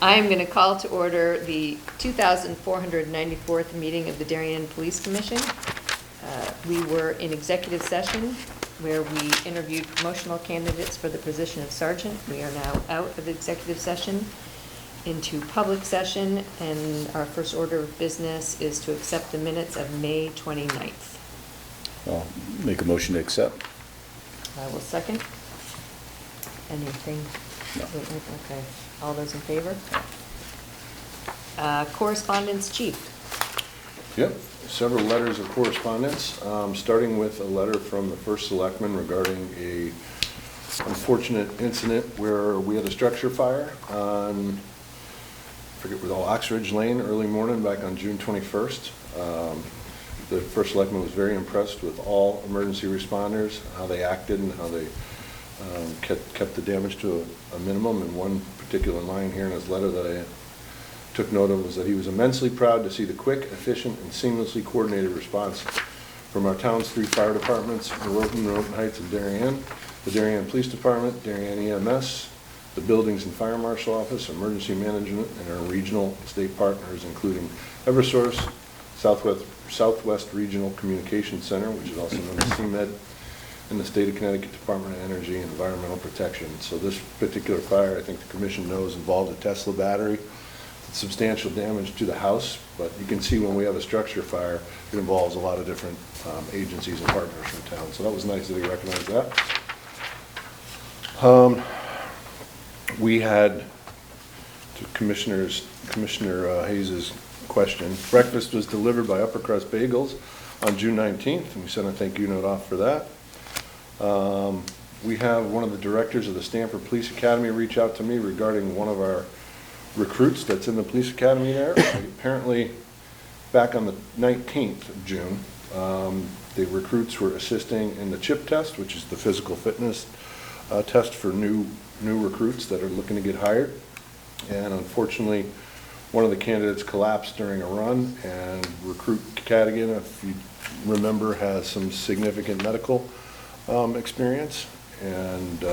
I am going to call to order the 2,494th meeting of the Darien Police Commission. We were in executive session where we interviewed promotional candidates for the position of sergeant. We are now out of executive session into public session, and our first order of business is to accept the minutes of May 29th. I'll make a motion to accept. I will second. Anything? No. Okay. All those in favor? Correspondence, Chief. Yep, several letters of correspondence, starting with a letter from the first selectman regarding a unfortunate incident where we had a structure fire on, I forget what, Oxridge Lane early morning back on June 21st. The first selectman was very impressed with all emergency responders, how they acted and how they kept the damage to a minimum. And one particular line here in his letter that I took note of was that he was immensely proud to see the quick, efficient, and seamlessly coordinated response from our town's 3 fire departments, Norotan Heights, and Darien, the Darien Police Department, Darien EMS, the Buildings and Fire Marshal Office, Emergency Management, and our regional state partners, including Eversource, Southwest Regional Communications Center, which is also known as CMED, and the State of Connecticut Department of Energy and Environmental Protection. So this particular fire, I think the Commission knows, involved a Tesla battery, substantial damage to the house, but you can see when we have a structure fire, it involves a lot of different agencies and partners from town. So that was nice that he recognized that. We had, to Commissioner Hayes's question, breakfast was delivered by Upper Crust Bagels on June 19th, and we sent a thank you note off for that. We have one of the directors of the Stamford Police Academy reach out to me regarding one of our recruits that's in the police academy there. Apparently, back on the 19th of June, the recruits were assisting in the CHIP test, which is the physical fitness test for new recruits that are looking to get hired. And unfortunately, one of the candidates collapsed during a run, and recruit Catigan, if you remember, has some significant medical experience, and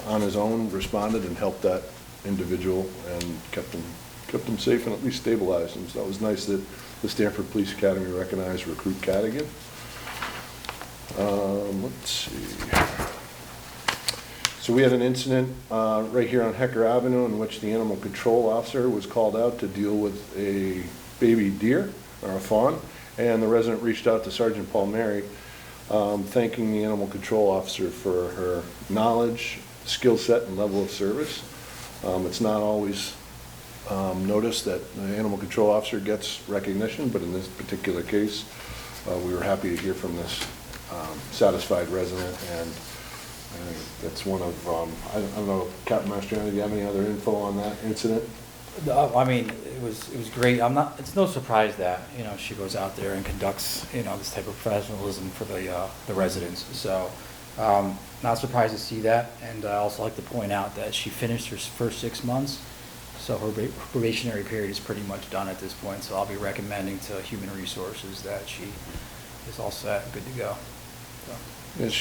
on his own responded and helped that individual and kept them safe and at least stabilized them. So that was nice that the Stamford Police Academy recognized recruit Catigan. Let's see. So we had an incident right here on Hecker Avenue in which the animal control officer was called out to deal with a baby deer or a fawn, and the resident reached out to Sergeant Paul Mary, thanking the animal control officer for her knowledge, skill set, and level of service. It's not always noticed that the animal control officer gets recognition, but in this particular case, we were happy to hear from this satisfied resident, and that's one of, I don't know, Captain Mastriani, do you have any other info on that incident? I mean, it was great. It's no surprise that, she goes out there and conducts, this type of professionalism for the residents. So, not surprised to see that. And I also like to point out that she finished her first 6 months, so her probationary period is pretty much done at this point. So I'll be recommending to Human Resources that she is all set, good to go. So. Yes,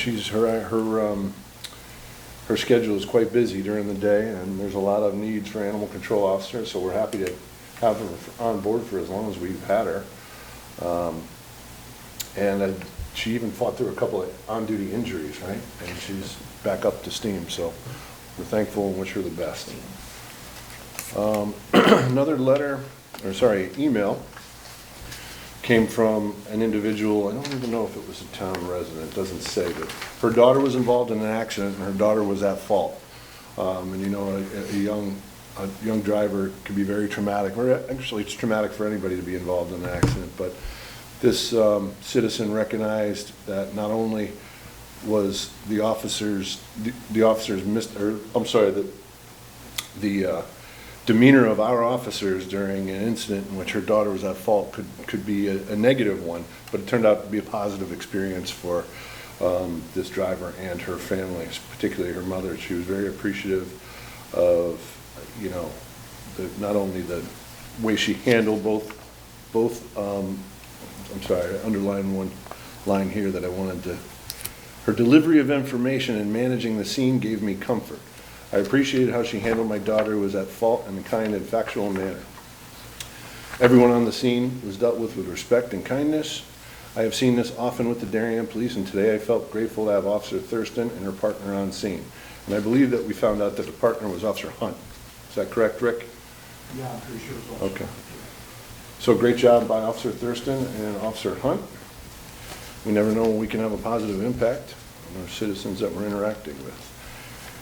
her schedule is quite busy during the day, and there's a lot of needs for animal control officers, so we're happy to have her on board for as long as we've had her. And she even fought through a couple of on-duty injuries, right? And she's back up to steam, so we're thankful and wish her the best. Another email came from an individual. I don't even know if it was a town resident, it doesn't say, but her daughter was involved in an accident and her daughter was at fault. And a young driver can be very traumatic. Actually, it's traumatic for anybody to be involved in an accident, but this citizen recognized that not only was the demeanor of our officers during an incident in which her daughter was at fault could be a negative one, but it turned out to be a positive experience for this driver and her family, particularly her mother. She was very appreciative of, not only the way she handled both. I'm sorry, I underlined one line here that I wanted to. Her delivery of information and managing the scene gave me comfort. I appreciated how she handled my daughter who was at fault in a kind and factual manner. Everyone on the scene was dealt with respect and kindness. I have seen this often with the Darien Police, and today I felt grateful to have Officer Thurston and her partner on scene. And I believe that we found out that the partner was Officer Hunt. Is that correct, Rick? Yeah, I'm pretty sure it's all. Okay. So great job by Officer Thurston and Officer Hunt. We never know when we can have a positive impact on our citizens that we're interacting with.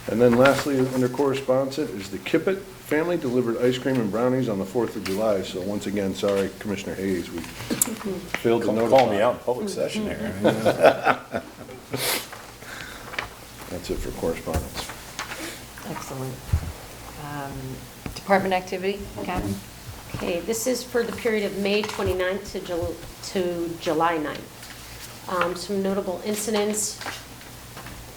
And then lastly, under correspondence, is the Kippet family delivered ice cream and brownies on the 4th of July. So once again, sorry, Commissioner Hayes, we failed to notify. Call me out in public session here. That's it for correspondence. Excellent. Department activity, Catherine? Okay, this is for the period of May 29th to July 9th. Some notable incidents.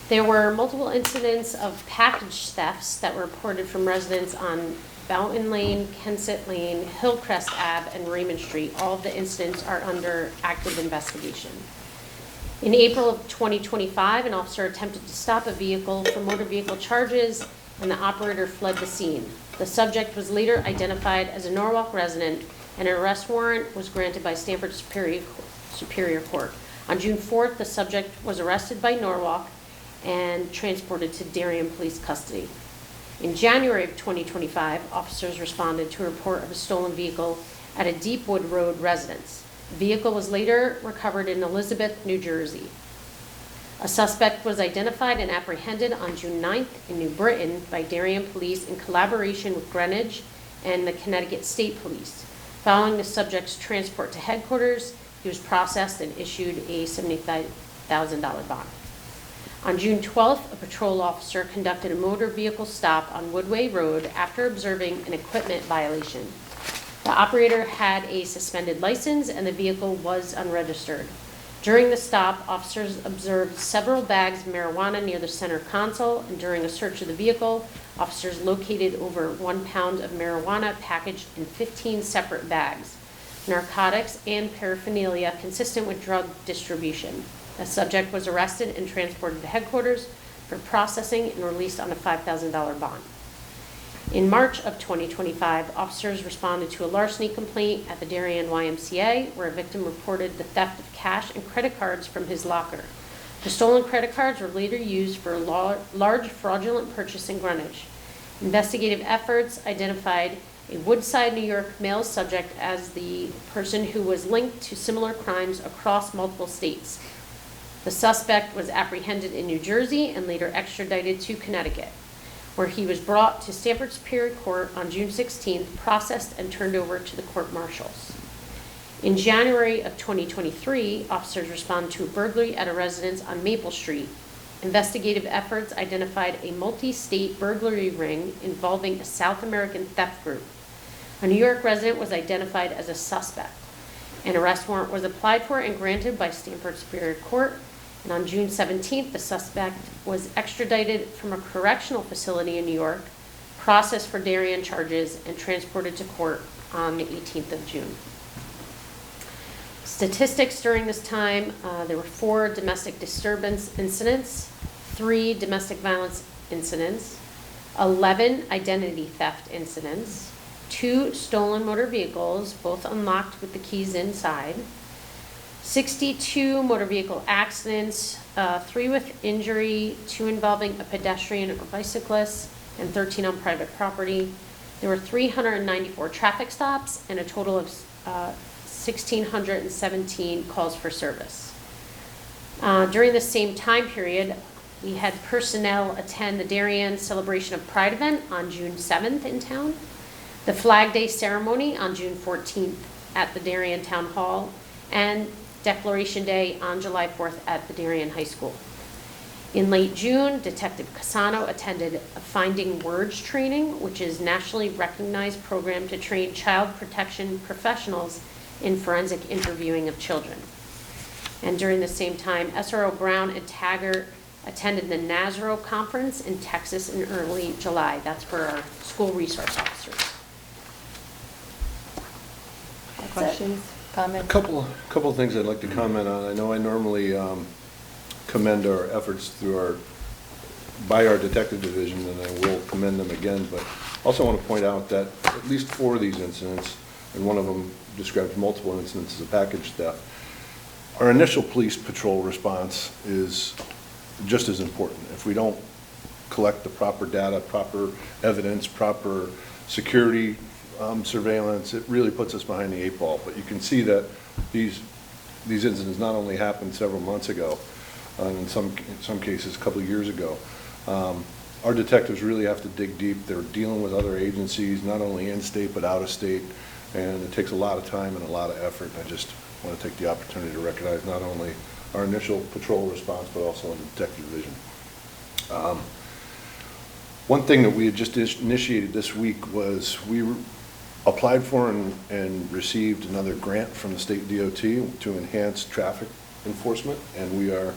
There were multiple incidents of package thefts that were reported from residents on Fountain Lane, Kensett Lane, Hillcrest Ave, and Raymond Street. All of the incidents are under active investigation. In April of 2025, an officer attempted to stop a vehicle for motor vehicle charges, and the operator fled the scene. The subject was later identified as a Norwalk resident, and an arrest warrant was granted by Stamford Superior Court. On June 4th, the subject was arrested by Norwalk and transported to Darien Police custody. In January of 2025, officers responded to a report of a stolen vehicle at a Deepwood Road residence. The vehicle was later recovered in Elizabeth, New Jersey. A suspect was identified and apprehended on June 9th in New Britain by Darien Police in collaboration with Greenwich and the Connecticut State Police. Following the subject's transport to headquarters, he was processed and issued a $75,000 bond. On June 12th, a patrol officer conducted a motor vehicle stop on Woodway Road after observing an equipment violation. The operator had a suspended license and the vehicle was unregistered. During the stop, officers observed several bags of marijuana near the center console, and during a search of the vehicle, officers located over 1 pound of marijuana packaged in 15 separate bags, narcotics and paraphernalia consistent with drug distribution. The subject was arrested and transported to headquarters for processing and released on a $5,000 bond. In March of 2025, officers responded to a larceny complaint at the Darien YMCA where a victim reported the theft of cash and credit cards from his locker. The stolen credit cards were later used for a large fraudulent purchase in Greenwich. Investigative efforts identified a Woodside, New York male subject as the person who was linked to similar crimes across multiple states. The suspect was apprehended in New Jersey and later extradited to Connecticut, where he was brought to Stamford Superior Court on June 16th, processed and turned over to the court marshals. In January of 2023, officers responded to a burglary at a residence on Maple Street. Investigative efforts identified a multi-state burglary ring involving a South American theft group. A New York resident was identified as a suspect. An arrest warrant was applied for and granted by Stamford Superior Court. And on June 17th, the suspect was extradited from a correctional facility in New York, processed for Darien charges, and transported to court on the 18th of June. Statistics during this time, there were 4 domestic disturbance incidents, 3 domestic violence incidents, 11 identity theft incidents, 2 stolen motor vehicles, both unlocked with the keys inside, 62 motor vehicle accidents, 3 with injury, 2 involving a pedestrian or bicyclist, and 13 on private property. There were 394 traffic stops and a total of 1,617 calls for service. During the same time period, we had personnel attend the Darien Celebration of Pride event on June 7th in town, the Flag Day ceremony on June 14th at the Darien Town Hall, and Declaration Day on July 4th at the Darien High School. In late June, Detective Casano attended a Finding Words training, which is a nationally recognized program to train child protection professionals in forensic interviewing of children. And during the same time, SRO Brown and Taggart attended the NASRO conference in Texas in early July. That's for our school resource officers. Questions, A comments? couple of things I'd like to comment on. I know I normally commend our efforts through our by our detective division, and I will commend them again, but also want to point out that at least 4 of these incidents, and one of them describes multiple incidents as a package theft, our initial police patrol response is just as important. If we don't collect the proper data, proper evidence, proper security surveillance, it really puts us behind the 8 ball. But you can see that these incidents not only happened several months ago, and in some cases a couple of years ago. Our detectives really have to dig deep. They're dealing with other agencies, not only in state but out of state, and it takes a lot of time and a lot of effort. I just want to take the opportunity to recognize not only our initial patrol response but also in the detective division. One thing that we had just initiated this week was we applied for and received another grant from the state DOT to enhance traffic enforcement, and we are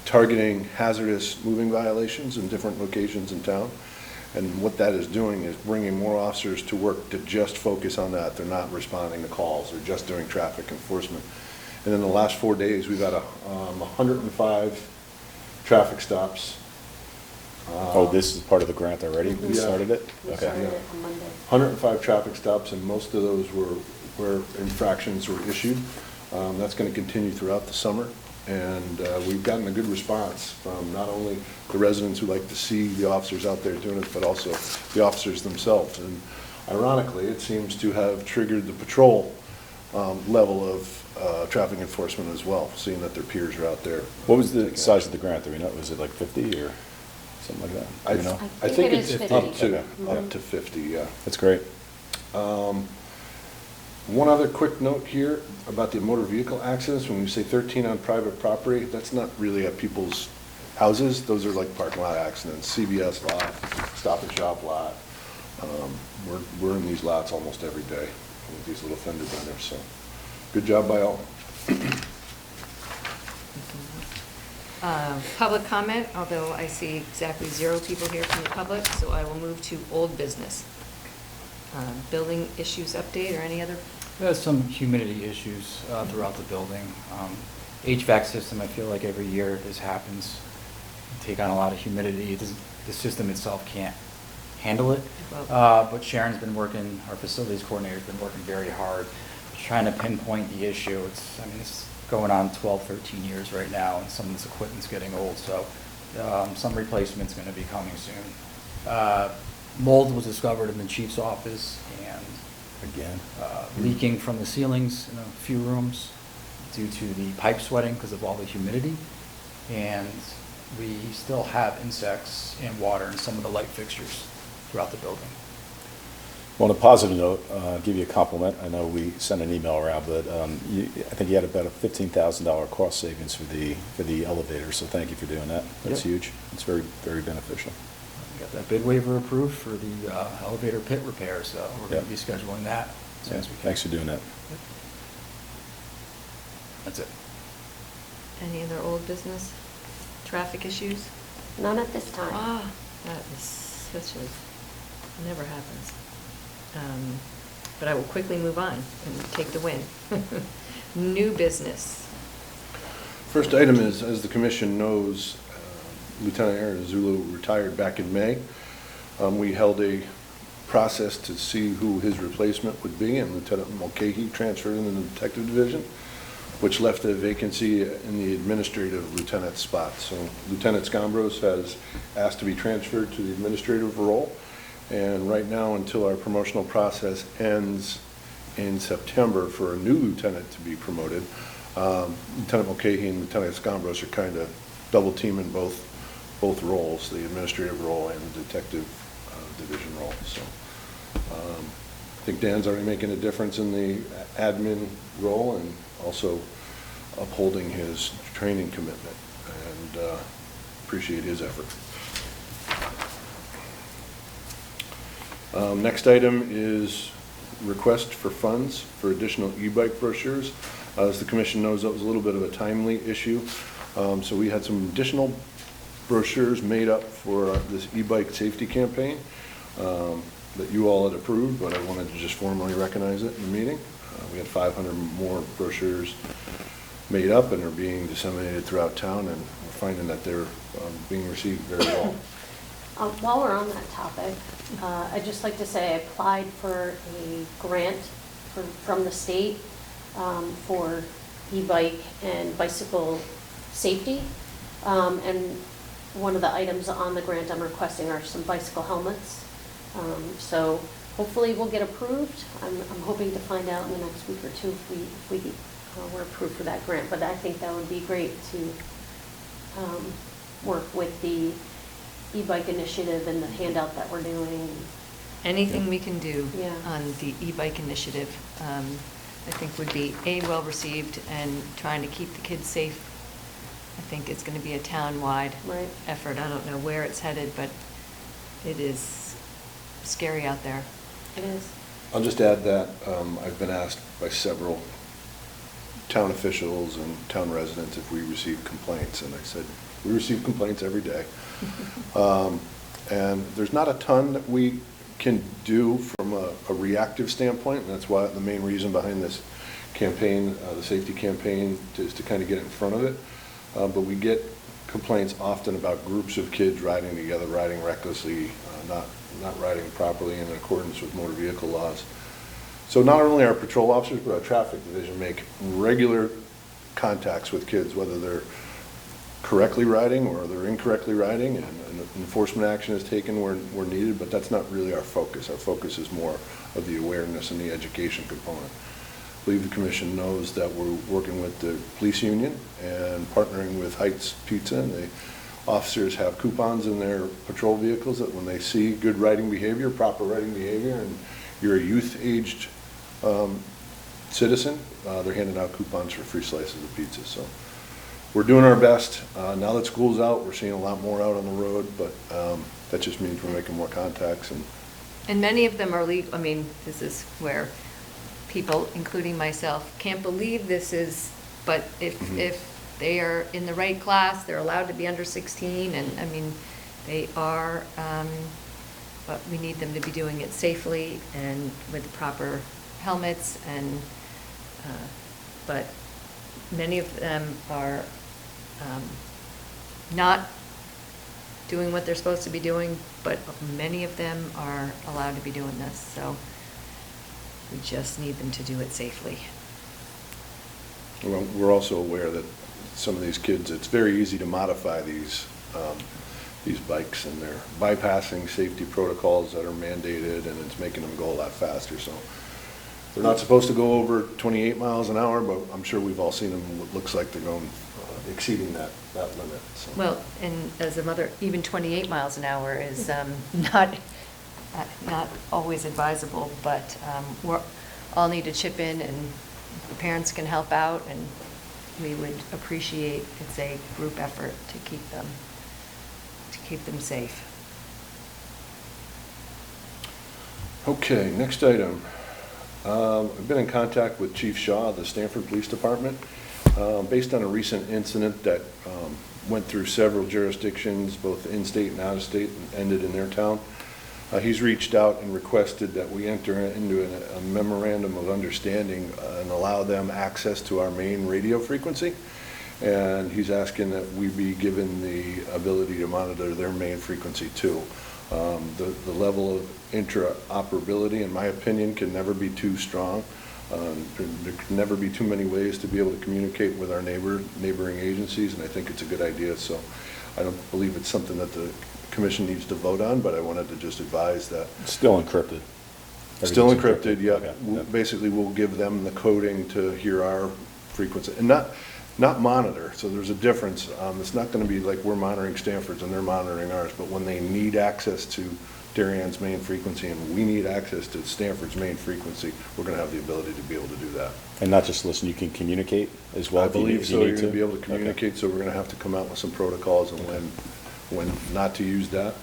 targeting hazardous moving violations in different locations in town. And what that is doing is bringing more officers to work to just focus on that. They're not responding to calls, they're just doing traffic enforcement. And in the last 4 days, we've had 105 traffic stops. Oh, this is part of the grant already? We Yeah. started it? We Okay. started it on Monday. 105 traffic stops, and most of those were where infractions were issued. That's going to continue throughout the summer, and we've gotten a good response from not only the residents who like to see the officers out there doing it, but also the officers themselves. And ironically, it seems to have triggered the patrol level of traffic enforcement as well, seeing that their peers are out there. What was the size of the grant? Do we know? Was it like 50 or something like that? Do we know? I think it it's is up 50. to, Mhm. up to 50, yeah. That's great. One other quick note here about the motor vehicle accidents. When we say 13 on private property, that's not really at people's houses. Those are like parking lot accidents, CVS lot, Stop and Shop lot. We're in these lots almost every day with these little fender benders, so good job by all. Public comment, although I see exactly 0 people here from the public, so I will move to old business. Building issues update or any other? There's some humidity issues throughout the building. HVAC system, I feel like every year this happens. Take on a lot of humidity. The system itself can't handle it. But Sharon's been working, our facilities coordinator's been working very hard, trying to pinpoint the issue. It's going on 12, 13 years right now, and some of this equipment's getting old, so some replacement's going to be coming soon. Mold was discovered in the chief's office, and Again? leaking from the ceilings in a few rooms due to the pipe sweating because of all the humidity. And we still have insects and water in some of the light fixtures throughout the building. Well, on a positive note, I'll give you a compliment. I know we sent an email around, but I think you had about a $15,000 cost savings for the elevator, so thank you for doing that. That's Yep. huge. It's very, very beneficial. We got that bid waiver approved for the elevator pit repair, so we're going to Yep. be scheduling that as soon as we can. Thanks for doing that. That's it. Any other old business? Traffic issues? None at this time. That is such a, never happens. But I will quickly move on and take the win. New business. First item is, as the commission knows, Lieutenant Aaron Zulu retired back in May. We held a process to see who his replacement would be, and Lieutenant Mulcahy transferred into the detective division, which left a vacancy in the administrative lieutenant spot. So Lieutenant Scombros has asked to be transferred to the administrative role. And right now, until our promotional process ends in September for a new lieutenant to be promoted, Lieutenant Mulcahy and Lieutenant Scombros are kind of double teaming both roles, the administrative role and the detective division role. So I think Dan's already making a difference in the admin role and also upholding his training commitment, and appreciate his effort. Next item is request for funds for additional Ebike brochures. As the commission knows, that was a little bit of a timely issue. So we had some additional brochures made up for this Ebike safety campaign that you all had approved, but I wanted to just formally recognize it in the meeting. We had 500 more brochures made up and are being disseminated throughout town, and we're finding that they're being received very well. While we're on that topic, I'd just like to say I applied for a grant from the state for e-bike and bicycle safety. And one of the items on the grant I'm requesting are some bicycle helmets. So hopefully we'll get approved. I'm hoping to find out in the next week or two if we were approved for that grant. But I think that would be great to work with the e-bike initiative and the handout that we're doing. Anything we can do Yeah. on the e-bike initiative, I think would be, A, well-received, and trying to keep the kids safe. I think it's going to be a town-wide Right. effort. I don't know where it's headed, but it is scary out there. It is. I'll just add that I've been asked by several town officials and town residents if we receive complaints, and I said, we receive complaints every day. And there's not a ton that we can do from a reactive standpoint, and that's why the main reason behind this campaign, the safety campaign, is to kind of get in front of it. But we get complaints often about groups of kids riding together, riding recklessly, not riding properly in accordance with motor vehicle laws. So not only our patrol officers, but our traffic division make regular contacts with kids, whether they're correctly riding or they're incorrectly riding, and enforcement action is taken where needed, but that's not really our focus. Our focus is more of the awareness and the education component. I believe the commission knows that we're working with the police union and partnering with Heights Pizza, and the officers have coupons in their patrol vehicles that when they see good riding behavior, proper riding behavior, and you're a youth-aged citizen, they're handing out coupons for free slices of pizza. So we're doing our best. Now that school's out, we're seeing a lot more out on the road, but that just means we're making more contacts. And many of them are legal. I mean, this is where people, including myself, can't believe this is, but if they are in the right class, they're allowed to be under 16, and I mean, they are, but we need them to be doing it safely and with the proper helmets, and, but many of them are not doing what they're supposed to be doing, but many of them are allowed to be doing this, so we just need them to do it safely. Well, we're also aware that some of these kids, it's very easy to modify these bikes, and they're bypassing safety protocols that are mandated, and it's making them go a lot faster. So they're not supposed to go over 28 miles an hour, but I'm sure we've all seen them. It looks like they're going exceeding that limit. So. Well, and as a mother, even 28 miles an hour is not always advisable, but we all need to chip in, and the parents can help out, and we would appreciate, it's a group effort to keep them safe. Okay, next item. I've been in contact with Chief Shaw of the Stamford Police Department based on a recent incident that went through several jurisdictions, both in-state and out-of-state, and ended in their town. He's reached out and requested that we enter into a memorandum of understanding and allow them access to our main radio frequency. And he's asking that we be given the ability to monitor their main frequency too. The level of interoperability, in my opinion, can never be too strong. There can never be too many ways to be able to communicate with our neighboring agencies, and I think it's a good idea. So I don't believe it's something that the commission needs to vote on, but I wanted to just advise that. It's still encrypted. Still encrypted, yeah. Okay. Basically, we'll give them the coding to hear our frequency, and not monitor. So there's a difference. It's not going to be like we're monitoring Stanford's and they're monitoring ours, but when they need access to Darienne's main frequency and we need access to Stanford's main frequency, we're going to have the ability to be able to do that. And not just listen, you can communicate as well? I if you need- believe if so. you You're need going to be able to Okay. communicate, so we're going to have to come out with some protocols and when not to use that.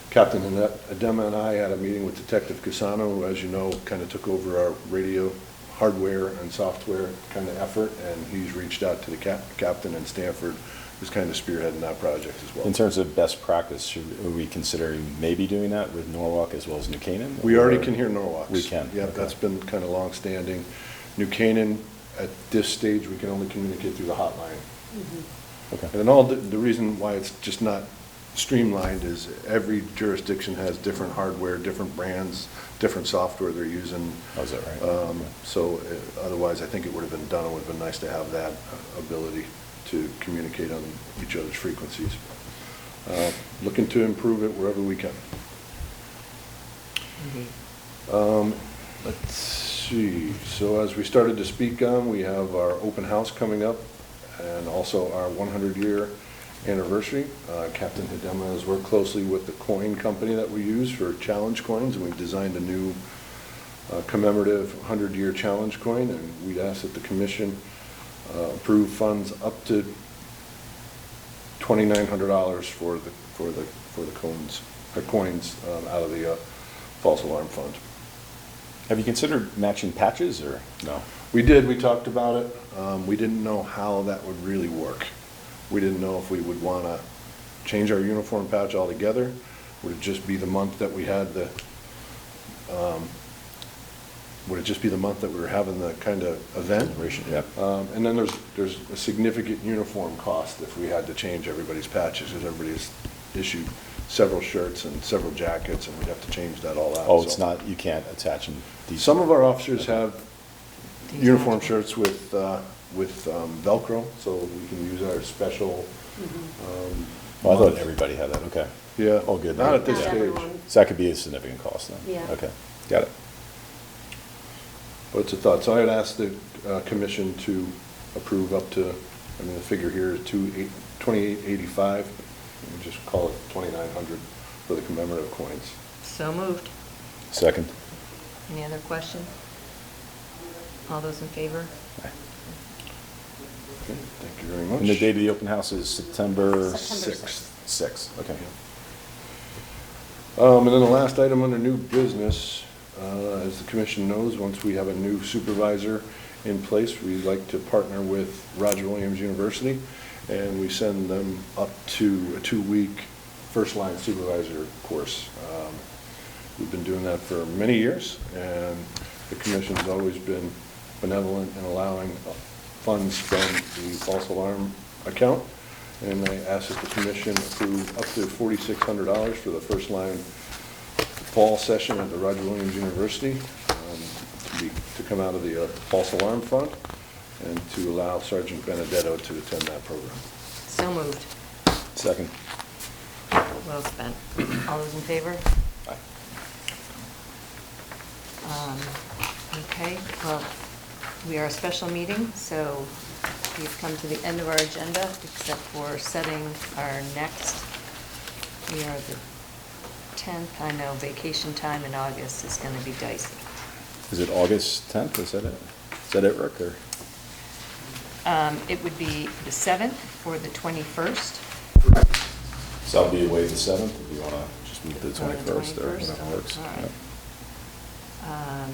Captain Adema and I had a meeting with Detective Casano, who, as you know, kind of took over our radio hardware and software kind of effort, and he's reached out to the captain in Stanford, who's kind of spearheading that project as well. In terms of best practice, are we considering maybe doing that with Norwalk as well as New Canaan? We already Or- can hear Norwalks. We can? Yeah, Okay. that's been kind of long-standing. New Canaan, at this stage, we can only communicate through the hotline. Okay. And all the reason why it's just not streamlined is every jurisdiction has different hardware, different brands, different software they're using. Oh, is that right? So otherwise, I think it would have been done. It would have been nice to have that ability to communicate on each other's frequencies. Looking to improve it wherever we can. Indeed. Let's see, so as we started to speak on, we have our open house coming up and also our 100-year anniversary. Captain Hidema has worked closely with the coin company that we use for challenge coins, and we've designed a new commemorative 100-year challenge coin, and we'd ask that the commission approve funds up to $2,900 for the coins out of the false alarm fund. Have you considered matching patches, or no? We did, we talked about it. We didn't know how that would really work. We didn't know if we would want to change our uniform patch altogether. Would it just be the month that we had the, would it just be the month that we were having the kind of event? Yeah. And then there's a significant uniform cost if we had to change everybody's patches, because everybody's issued several shirts and several jackets, and we'd have to change that all out. Oh, it's So not, you can't attach them? some of our officers have uniform Detachable. shirts with Velcro, so we can use our special. Well, I thought everybody had that, okay. Yeah. Oh, good. Not at this Not stage. everyone. So that could be a significant cost then? Yeah. Okay, got it. But it's a thought. So I had asked the commission to approve up to, I mean, the figure here is $2,885. We just call it $2,900 for the commemorative coins. So moved. Second? Any other questions? All those in favor? Aye. Okay, thank you very much. And the date of the open house is September? September 6th. 6th, okay. And then the last item under new business, as the commission knows, once we have a new supervisor in place, we like to partner with Roger Williams University, and we send them up to a 2-week first-line supervisor course. We've been doing that for many years, and the commission's always been benevolent in allowing funds from the false alarm account. And I ask that the commission approve up to $4,600 for the first-line fall session at the Roger Williams University to come out of the false alarm fund, and to allow Sergeant Benedetto to attend that program. So moved. Second? Well spent. All those in favor? Aye. Okay, well, we are a special meeting, so we've come to the end of our agenda, except for setting our next. We are the 10th. I know vacation time in August is going to be dicey. Is it August 10th, is that it, Rick, or? It would be the 7th or the 21st. So I'll be away the 7th, if you want to just move to the Or the 21st, or 21st, whatever works. all right. Yeah.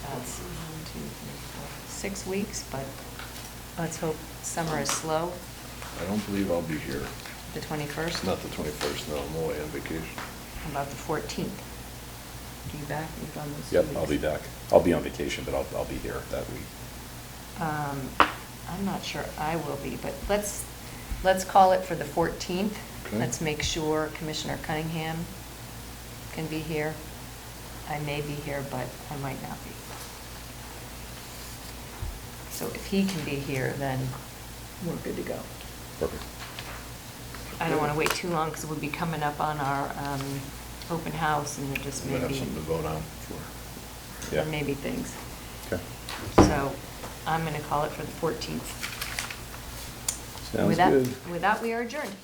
That's 1, 2, 3, 4, 6 weeks, but let's hope summer is slow. I don't believe I'll be here. The 21st? Not the 21st, no, I'm away on vacation. How about the 14th? Are you back? You've gone those 2 Yep, weeks. I'll be back. I'll be on vacation, but I'll be here that week. I'm not sure I will be, but let's call it for the 14th. Okay. Let's make sure Commissioner Cunningham can be here. I may be here, but I might not be. So if he can be here, then we're good to go. Perfect. I don't want to wait too long, because we'll be coming up on our open house, and there just We may might have be, something to vote on for. there Yeah. may be things. Okay. So I'm going to call it for the 14th. Sounds good. With that, we are adjourned.